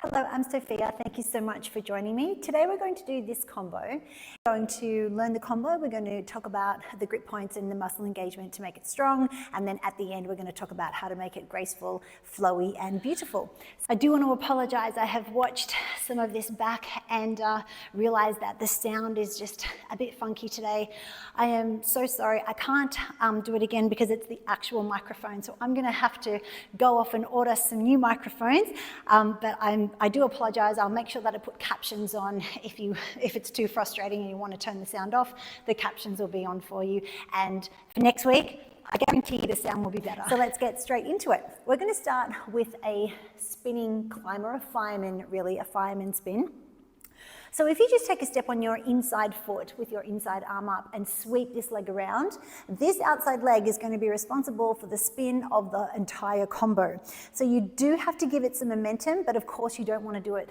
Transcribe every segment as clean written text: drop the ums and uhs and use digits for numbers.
Hello, I'm Sophia. Thank you so much for joining me. Today we're going to do this combo. We're going to learn the combo. We're going to talk about the grip points and the muscle engagement to make it strong. And then at the end, we're going to talk about how to make it graceful, flowy, and beautiful. I do want to apologize. I have watched some of this back and realized that the sound is just a bit funky today. I am so sorry. I can't do it again because it's the actual microphone. So I'm going to have to go off and order some new microphones. But I do apologize. I'll make sure that I put captions on. If it's too frustrating and you want to turn the sound off, the captions will be on for you. And for next week, I guarantee you the sound will be better. So let's get straight into it. We're going to start with a spinning climb, or a fireman, really, a fireman spin. So if you just take a step on your inside foot with your inside arm up and sweep this leg around, this outside leg is going to be responsible for the spin of the entire combo. So you do have to give it some momentum, but of course you don't want to do it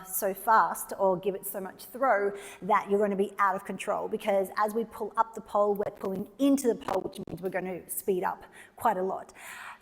so fast or give it so much throw that you're going to be out of control, because as we pull up the pole, we're pulling into the pole, which means we're going to speed up quite a lot.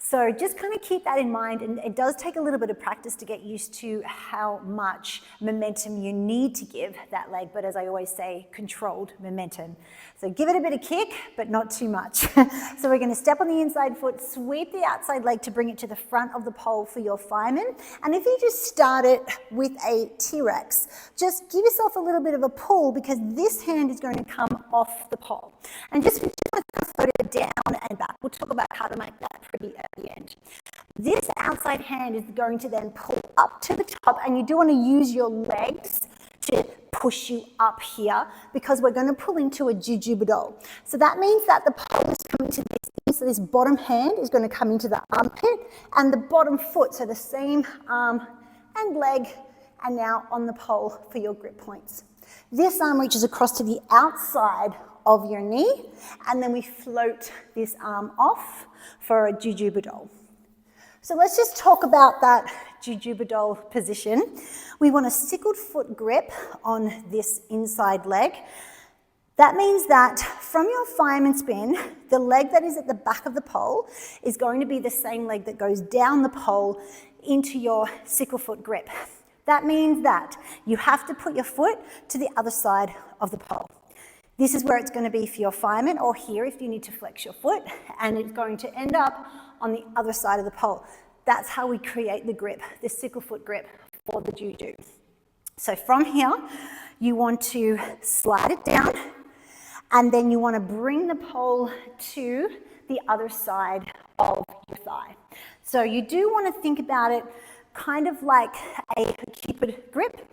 So just kind of keep that in mind, and it does take a little bit of practice to get used to how much momentum you need to give that leg, but as I always say, controlled momentum. So give it a bit of kick, but not too much. So we're going to step on the inside foot, sweep the outside leg to bring it to the front of the pole for your fireman, and if you just start it with a T-Rex, just give yourself a little bit of a pull, because this hand is going to come off the pole. And just float it down and back. We'll talk about how to make that pretty at the end. This outside hand is going to then pull up to the top, and you do want to use your legs to push you up here, because we're going to pull into a Juju. So that means that the pole is coming to this, so this bottom hand is going to come into the armpit, and the bottom foot, so the same arm and leg, and now on the pole for your grip points. This arm reaches across to the outside of your knee, and then we float this arm off for a Juju. So let's just talk about that Juju position. We want a sickled foot grip on this inside leg. That means that from your fireman spin, the leg that is at the back of the pole is going to be the same leg that goes down the pole into your sickle foot grip. That means that you have to put your foot to the other side of the pole. This is where it's going to be for your fireman, or here if you need to flex your foot, and it's going to end up on the other side of the pole. That's how we create the grip, the sickle foot grip for the Juju. So from here, you want to slide it down, and then you want to bring the pole to the other side of your thigh. So you do want to think about it kind of like a Cupid grip.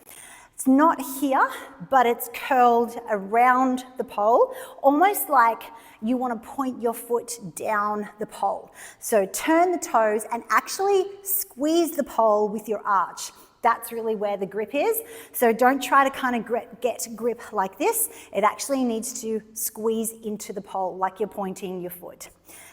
It's not here, but it's curled around the pole, almost like you want to point your foot down the pole. So turn the toes and actually squeeze the pole with your arch. That's really where the grip is. So don't try to kind of get grip like this. It actually needs to squeeze into the pole like you're pointing your foot.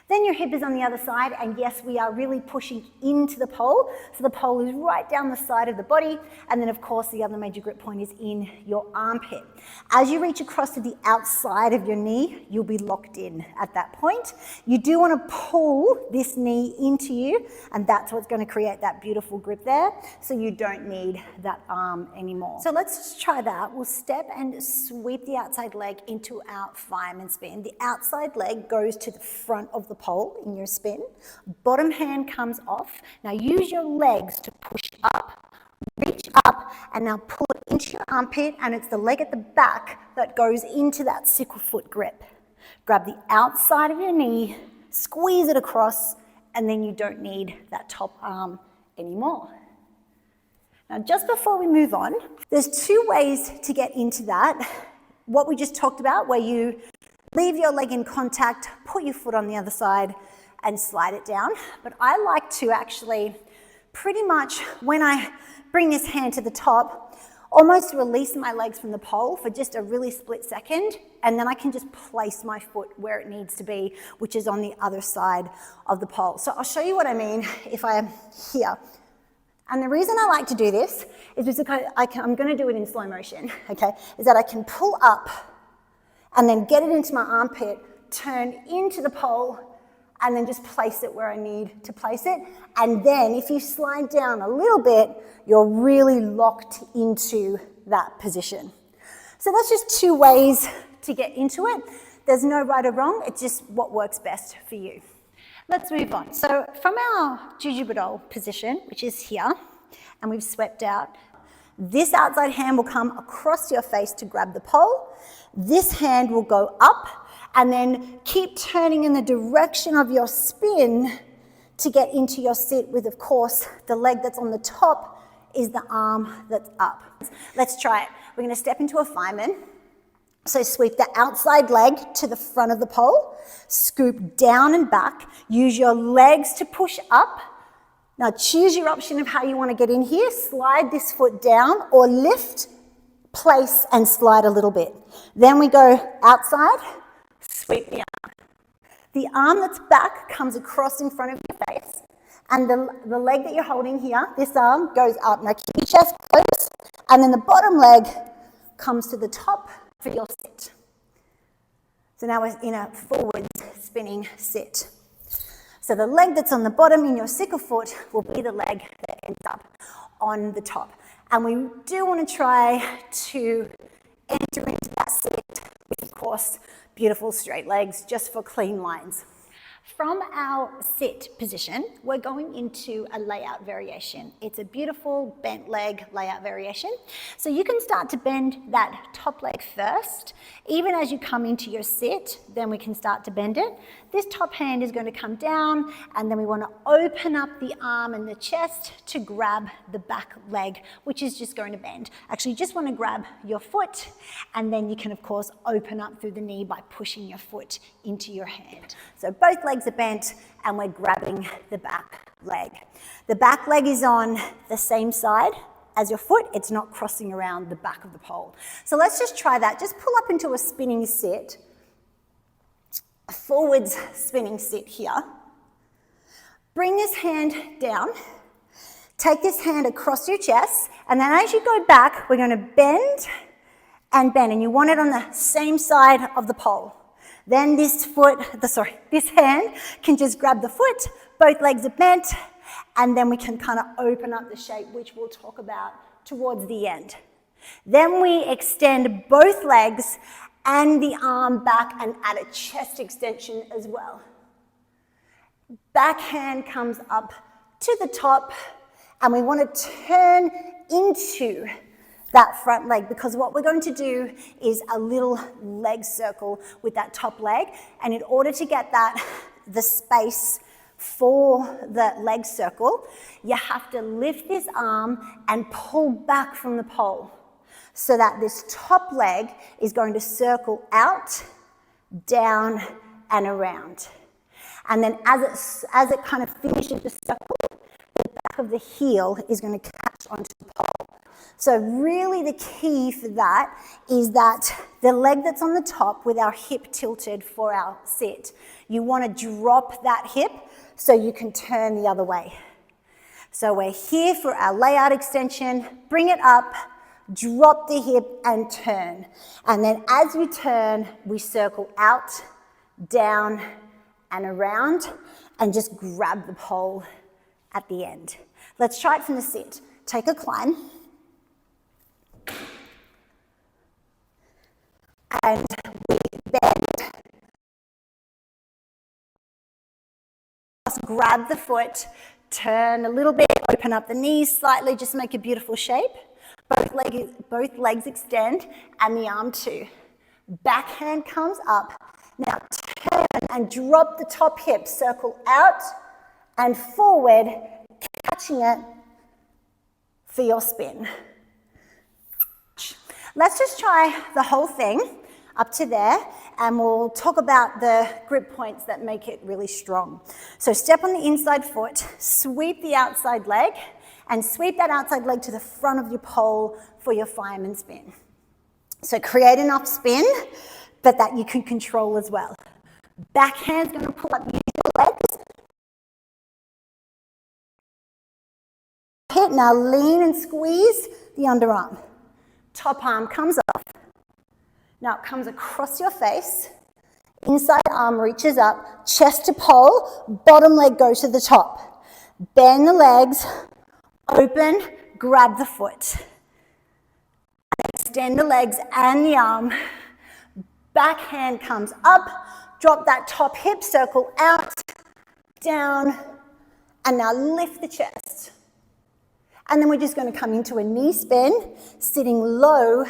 Then your hip is on the other side, and yes, we are really pushing into the pole. So the pole is right down the side of the body, and then of course the other major grip point is in your armpit. As you reach across to the outside of your knee, you'll be locked in at that point. You do want to pull this knee into you, and that's what's going to create that beautiful grip there, so you don't need that arm anymore. So let's just try that. We'll step and sweep the outside leg into our fireman spin. The outside leg goes to the front of the pole in your spin. Bottom hand comes off. Now use your legs to push up, reach up, and now pull it into your armpit, and it's the leg at the back that goes into that sickle foot grip. Grab the outside of your knee, squeeze it across, and then you don't need that top arm anymore. Now just before we move on, there's two ways to get into that. What we just talked about, where you leave your leg in contact, put your foot on the other side, and slide it down. But I like to actually, pretty much when I bring this hand to the top, almost release my legs from the pole for just a really split second, and then I can just place my foot where it needs to be, which is on the other side of the pole. So I'll show you what I mean if I am here. And the reason I like to do this is because I'm going to do it in slow motion, okay, is that I can pull up and then get it into my armpit, turn into the pole, and then just place it where I need to place it. And then if you slide down a little bit, you're really locked into that position. So that's just 2 ways to get into it. There's no right or wrong, it's just what works best for you. Let's move on. So from our Juju position, which is here, and we've swept out, this outside hand will come across your face to grab the pole. This hand will go up and then keep turning in the direction of your spin to get into your sit with, of course, the leg that's on the top is the arm that's up. Let's try it. We're going to step into a fireman. So sweep the outside leg to the front of the pole, scoop down and back, use your legs to push up. Now choose your option of how you want to get in here. Slide this foot down or lift, place and slide a little bit. Then we go outside, sweep the arm. The arm that's back comes across in front of your face and the leg that you're holding here, this arm goes up. Now keep your chest close and then the bottom leg comes to the top for your sit. So now we're in a forward spinning sit. So the leg that's on the bottom in your sickle foot will be the leg that ends up on the top. And we do want to try to enter into that sit with, of course, beautiful straight legs just for clean lines. From our sit position, we're going into a layout variation. It's a beautiful bent leg layout variation. So you can start to bend that top leg first. Even as you come into your sit, then we can start to bend it. This top hand is going to come down, and then we want to open up the arm and the chest to grab the back leg, which is just going to bend. Actually, you just want to grab your foot, and then you can, of course, open up through the knee by pushing your foot into your hand. So both legs are bent, and we're grabbing the back leg. The back leg is on the same side as your foot. It's not crossing around the back of the pole. So let's just try that. Just pull up into a spinning sit, a forwards spinning sit here. Bring this hand down. Take this hand across your chest, and then as you go back, we're going to bend and bend, and you want it on the same side of the pole. Then this hand can just grab the foot, both legs are bent, and then we can kind of open up the shape, which we'll talk about towards the end. Then we extend both legs and the arm back and add a chest extension as well. Back hand comes up to the top, and we want to turn into that front leg, because what we're going to do is a little leg circle with that top leg, and in order to get the space for the leg circle, you have to lift this arm and pull back from the pole so that this top leg is going to circle out, down and around. And then as it kind of finishes the circle, the back of the heel is going to catch onto the pole. So really the key for that is that the leg that's on the top with our hip tilted for our sit, you want to drop that hip so you can turn the other way. So we're here for our layout extension, bring it up, drop the hip and turn. And then as we turn, we circle out, down and around and just grab the pole at the end. Let's try it from the sit. Take a climb. And we bend. Just grab the foot, turn a little bit, open up the knees slightly, just make a beautiful shape. Both legs extend and the arm too. Back hand comes up. Now turn and drop the top hip, circle out and forward, catching it for your spin. Let's just try the whole thing up to there, and we'll talk about the grip points that make it really strong. So step on the inside foot, sweep the outside leg, and sweep that outside leg to the front of your pole for your fireman spin. So create enough spin, but that you can control as well. Back hand's going to pull up, use your legs. Hit, now lean and squeeze the underarm. Top arm comes off. Now it comes across your face. Inside arm reaches up, chest to pole, bottom leg goes to the top. Bend the legs, open, grab the foot. Extend the legs and the arm. Back hand comes up, drop that top hip, circle out, down, and now lift the chest. And then we're just going to come into a knee spin, sitting low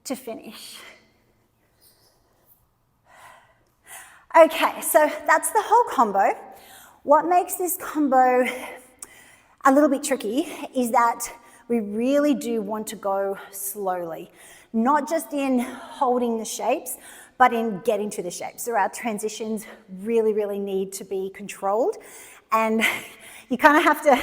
to finish. Okay, so that's the whole combo. What makes this combo a little bit tricky is that we really do want to go slowly, not just in holding the shapes, but in getting to the shapes. So our transitions really, really need to be controlled, and you kind of have to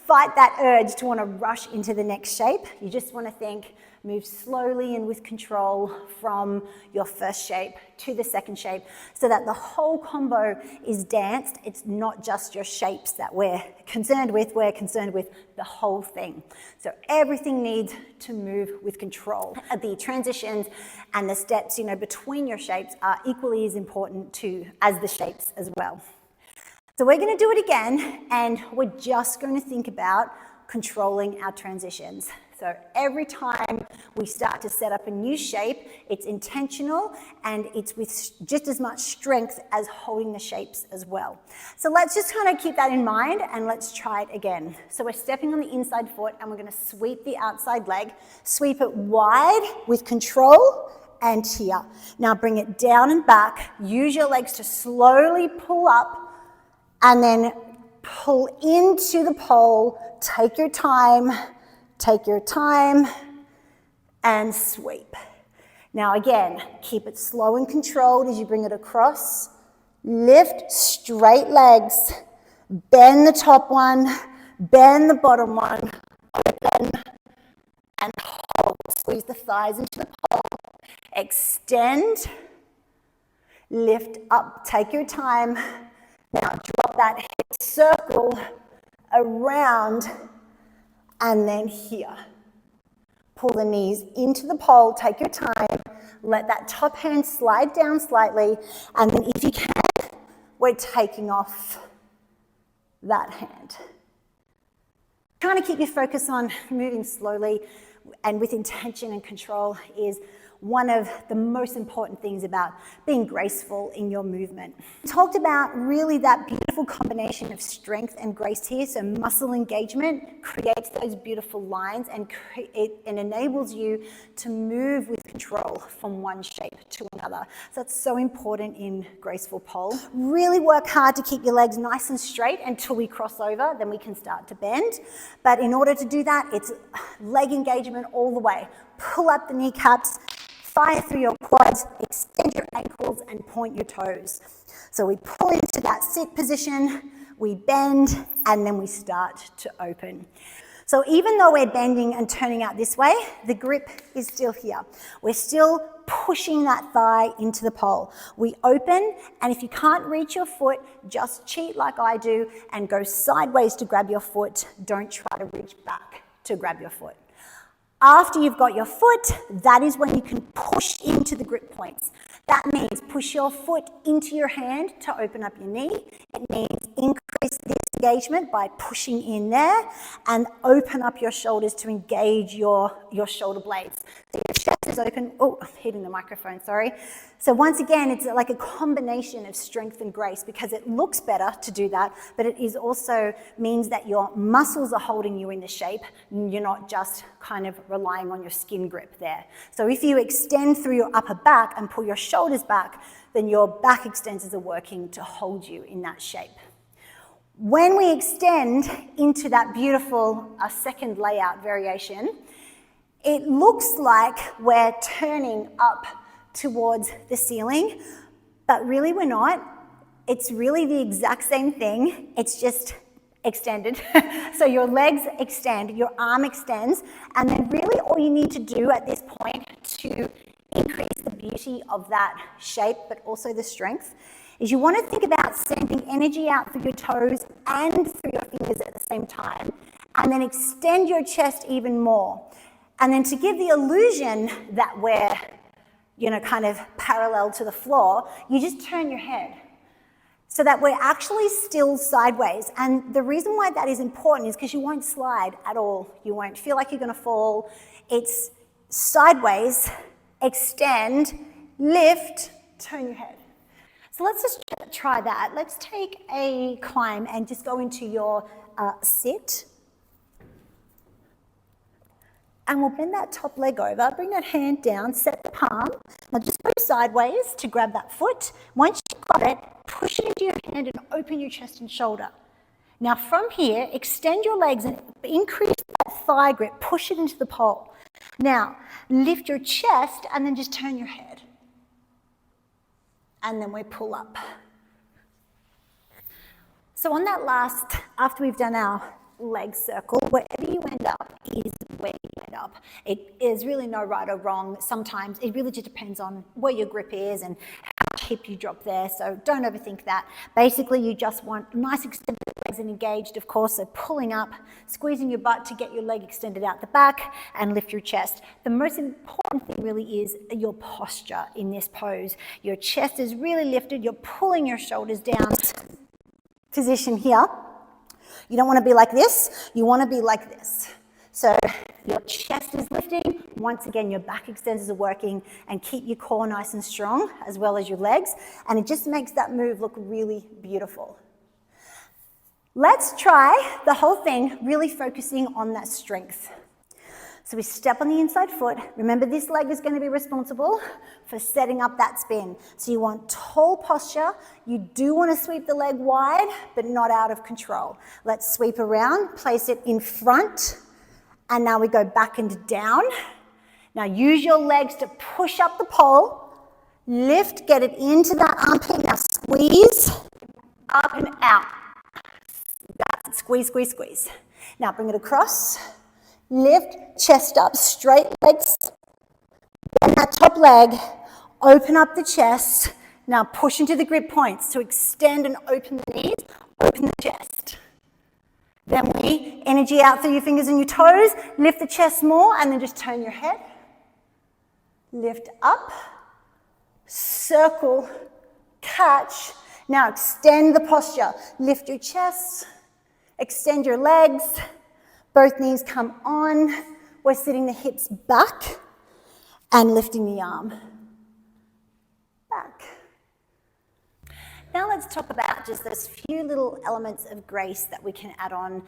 fight that urge to want to rush into the next shape. You just want to think, move slowly and with control from your first shape to the second shape so that the whole combo is danced. It's not just your shapes that we're concerned with the whole thing. So everything needs to move with control. The transitions and the steps, between your shapes are equally as important as the shapes as well. So we're going to do it again, and we're just going to think about controlling our transitions. So every time we start to set up a new shape, it's intentional and it's with just as much strength as holding the shapes as well. So let's just kind of keep that in mind and let's try it again. So we're stepping on the inside foot and we're going to sweep the outside leg, sweep it wide with control and here. Now bring it down and back. Use your legs to slowly pull up and then pull into the pole. Take your time and sweep. Now again, keep it slow and controlled as you bring it across. Lift straight legs, bend the top one, bend the bottom one, open and hold. Squeeze the thighs into the pole. Extend, lift up, take your time. Now drop that hip, circle around, and then here. Pull the knees into the pole, take your time, let that top hand slide down slightly, and then if you can, we're taking off that hand. Trying to keep your focus on moving slowly and with intention and control is one of the most important things about being graceful in your movement. We talked about really that beautiful combination of strength and grace here. So muscle engagement creates those beautiful lines and enables you to move with control from one shape to another. So that's so important in graceful pole. Really work hard to keep your legs nice and straight until we cross over, then we can start to bend. But in order to do that, it's leg engagement all the way. Pull up the kneecaps, fire through your quads, extend your ankles and point your toes. So we pull into that sit position, we bend, and then we start to open. So even though we're bending and turning out this way, the grip is still here. We're still pushing that thigh into the pole. We open, and if you can't reach your foot, just cheat like I do and go sideways to grab your foot. Don't try to reach back to grab your foot. After you've got your foot, that is when you can push into the grip points. That means push your foot into your hand to open up your knee. It means increase this engagement by pushing in there and open up your shoulders to engage your shoulder blades. So your chest is open. Oh, I'm hitting the microphone, sorry. So once again, it's like a combination of strength and grace because it looks better to do that, but it is also means that your muscles are holding you in the shape. You're not just kind of relying on your skin grip there. So if you extend through your upper back and pull your shoulders back, then your back extensors are working to hold you in that shape. When we extend into that beautiful second layout variation, it looks like we're turning up towards the ceiling, but really we're not. It's really the exact same thing. It's just extended. So your legs extend, your arm extends, and then really all you need to do at this point to increase the beauty of that shape, but also the strength, is you want to think about sending energy out through your toes and through your fingers at the same time, and then extend your chest even more. And then to give the illusion that we're kind of parallel to the floor, you just turn your head so that we're actually still sideways. And the reason why that is important is because you won't slide at all. You won't feel like you're going to fall. It's sideways, extend, lift, turn your head. So let's just try that. Let's take a climb and just go into your sit. And we'll bend that top leg over, bring that hand down, set the palm. Now just go sideways to grab that foot. Once you've got it, push it into your hand and open your chest and shoulder. Now from here, extend your legs and increase that thigh grip, push it into the pole. Now, lift your chest and then just turn your head. And then we pull up. So on that last, after we've done our leg circle, wherever you end up is where you end up. It is really no right or wrong. Sometimes it really just depends on where your grip is and how much hip you drop there. So don't overthink that. Basically, you just want nice extended legs and engaged, of course. So pulling up, squeezing your butt to get your leg extended out the back and lift your chest. The most important thing really is your posture in this pose. Your chest is really lifted. You're pulling your shoulders down. Position here. You don't want to be like this, you want to be like this. So your chest is lifting, once again your back extensors are working, and keep your core nice and strong as well as your legs, and it just makes that move look really beautiful. Let's try the whole thing really focusing on that strength. So we step on the inside foot. Remember, this leg is going to be responsible for setting up that spin. So you want tall posture. You do want to sweep the leg wide, but not out of control. Let's sweep around, place it in front, and now we go back and down. Now use your legs to push up the pole, lift, get it into that armpit. Now squeeze, up and out. That's it. Squeeze, squeeze, squeeze. Now bring it across. Lift, chest up, straight legs, bend that top leg, open up the chest. Now push into the grip points to extend and open the knees, open the chest. Then we energy out through your fingers and your toes, lift the chest more, and then just turn your head. Lift up, circle, catch. Now extend the posture, lift your chest, extend your legs. Both knees come on. We're sitting the hips back and lifting the arm back. Now let's talk about just those few little elements of grace that we can add on.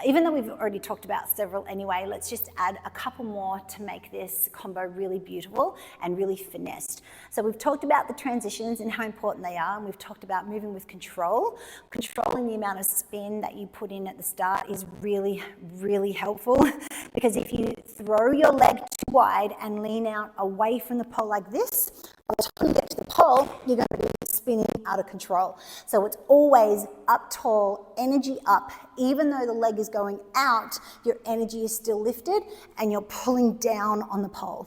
Even though we've already talked about several anyway, let's just add a couple more to make this combo really beautiful and really finessed. So we've talked about the transitions and how important they are, and we've talked about moving with control. Controlling the amount of spin that you put in at the start is really, really helpful, because if you throw your leg too wide and lean out away from the pole like this, by the time you get to the pole, you're going to be spinning out of control. So it's always up tall, energy up. Even though the leg is going out, your energy is still lifted and you're pulling down on the pole.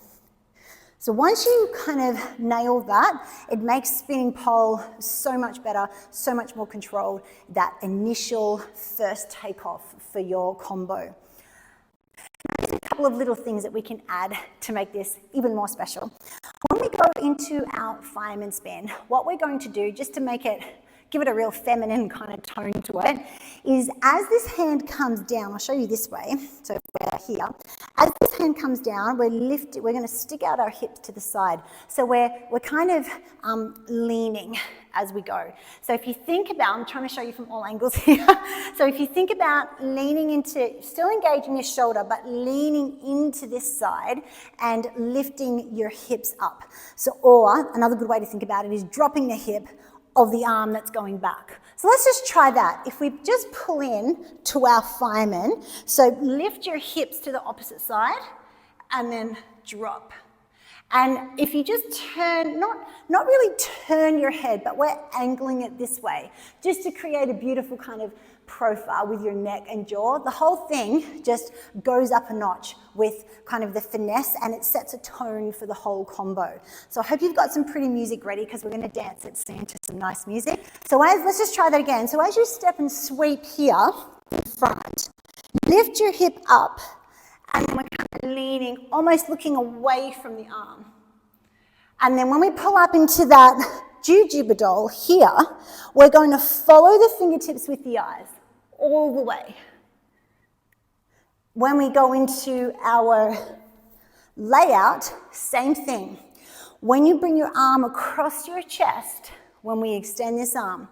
So once you kind of nail that, it makes spinning pole so much better, so much more controlled, that initial first takeoff for your combo. There's a couple of little things that we can add to make this even more special. When we go into our fireman spin, what we're going to do, just to make it, give it a real feminine kind of tone to it, is as this hand comes down, I'll show you this way, so we're here, as this hand comes down, we're going to stick out our hips to the side. So we're kind of leaning as we go. So if you think about, I'm trying to show you from all angles here, so if you think about leaning into, still engaging your shoulder, but leaning into this side and lifting your hips up. So, or another good way to think about it is dropping the hip of the arm that's going back. So let's just try that. If we just pull in to our fireman, so lift your hips to the opposite side and then drop. And if you just turn, not really turn your head, but we're angling it this way, just to create a beautiful kind of profile with your neck and jaw. The whole thing just goes up a notch with kind of the finesse, and it sets a tone for the whole combo. So I hope you've got some pretty music ready, because we're going to dance it soon to some nice music. So let's just try that again. So as you step and sweep here in front, lift your hip up, and then we're kind of leaning, almost looking away from the arm. And then when we pull up into that Juju doll here, we're going to follow the fingertips with the eyes all the way. When we go into our layout, same thing. When you bring your arm across your chest, when we extend this arm,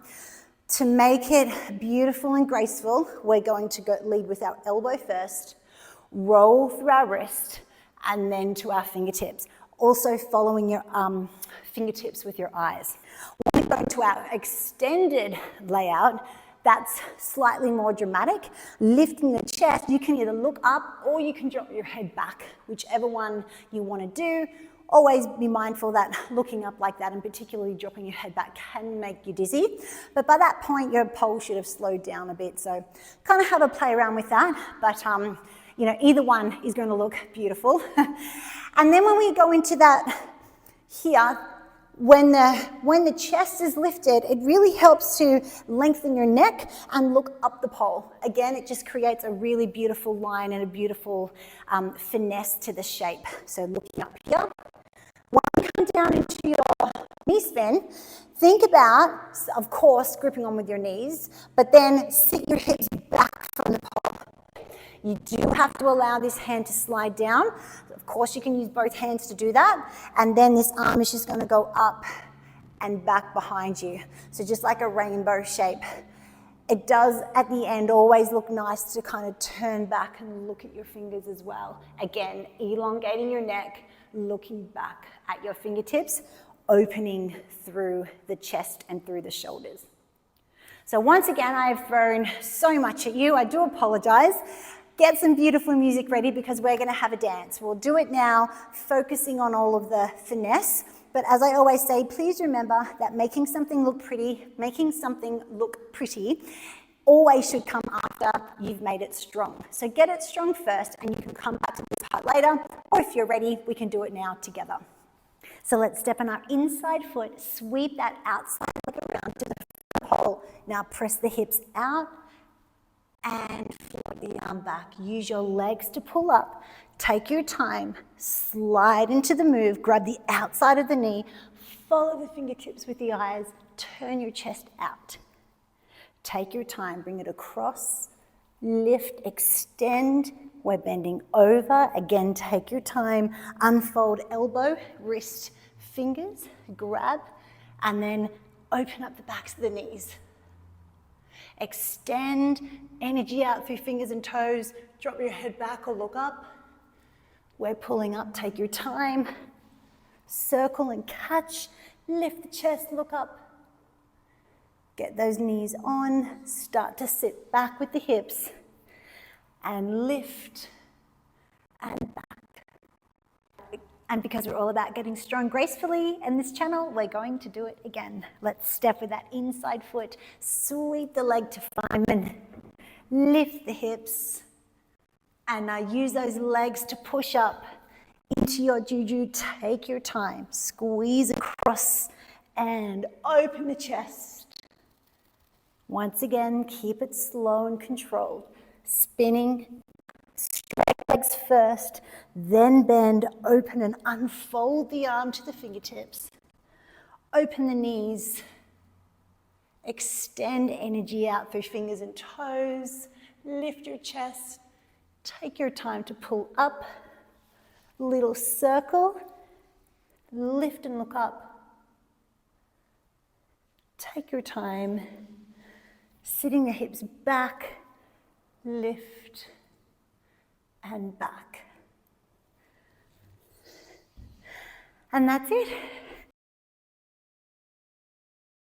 to make it beautiful and graceful, we're going to lead with our elbow first, roll through our wrist, and then to our fingertips. Also following your fingertips with your eyes. When we go to our extended layout, that's slightly more dramatic. Lifting the chest, you can either look up or you can drop your head back, whichever one you want to do. Always be mindful that looking up like that and particularly dropping your head back can make you dizzy. But by that point, your pole should have slowed down a bit. So kind of have a play around with that. But you know, either one is going to look beautiful. And then when we go into that here, when the chest is lifted, it really helps to lengthen your neck and look up the pole. Again, it just creates a really beautiful line and a beautiful finesse to the shape. So looking up here. When you come down into your knee spin, think about, of course, gripping on with your knees, but then sit your hips back from the pole. You do have to allow this hand to slide down. Of course, you can use both hands to do that. And then this arm is just going to go up and back behind you. So just like a rainbow shape. It does, at the end, always look nice to kind of turn back and look at your fingers as well. Again, elongating your neck, looking back at your fingertips, opening through the chest and through the shoulders. So once again, I have thrown so much at you. I do apologize. Get some beautiful music ready because we're going to have a dance. We'll do it now, focusing on all of the finesse. But as I always say, please remember that making something look pretty always should come after you've made it strong. So get it strong first and you can come back to this part later. Or if you're ready, we can do it now together. So let's step on our inside foot, sweep that outside leg around to the pole. Now press the hips out and float the arm back. Use your legs to pull up. Take your time, slide into the move, grab the outside of the knee, follow the fingertips with the eyes, turn your chest out. Take your time, bring it across, lift, extend. We're bending over. Again, take your time, unfold elbow, wrist, fingers, grab, and then open up the backs of the knees. Extend energy out through fingers and toes. Drop your head back or look up. We're pulling up, take your time. Circle and catch. Lift the chest, look up. Get those knees on. Start to sit back with the hips. And lift and back. And because we're all about getting strong gracefully in this channel, we're going to do it again. Let's step with that inside foot. Sweep the leg to Fireman. Lift the hips. And now use those legs to push up into your Juju. Take your time. Squeeze across and open the chest. Once again, keep it slow and controlled. Spinning. Straight legs first, then bend, open and unfold the arm to the fingertips. Open the knees. Extend energy out through fingers and toes. Lift your chest. Take your time to pull up. Little circle. Lift and look up. Take your time. Sitting the hips back. Lift and back. And that's it.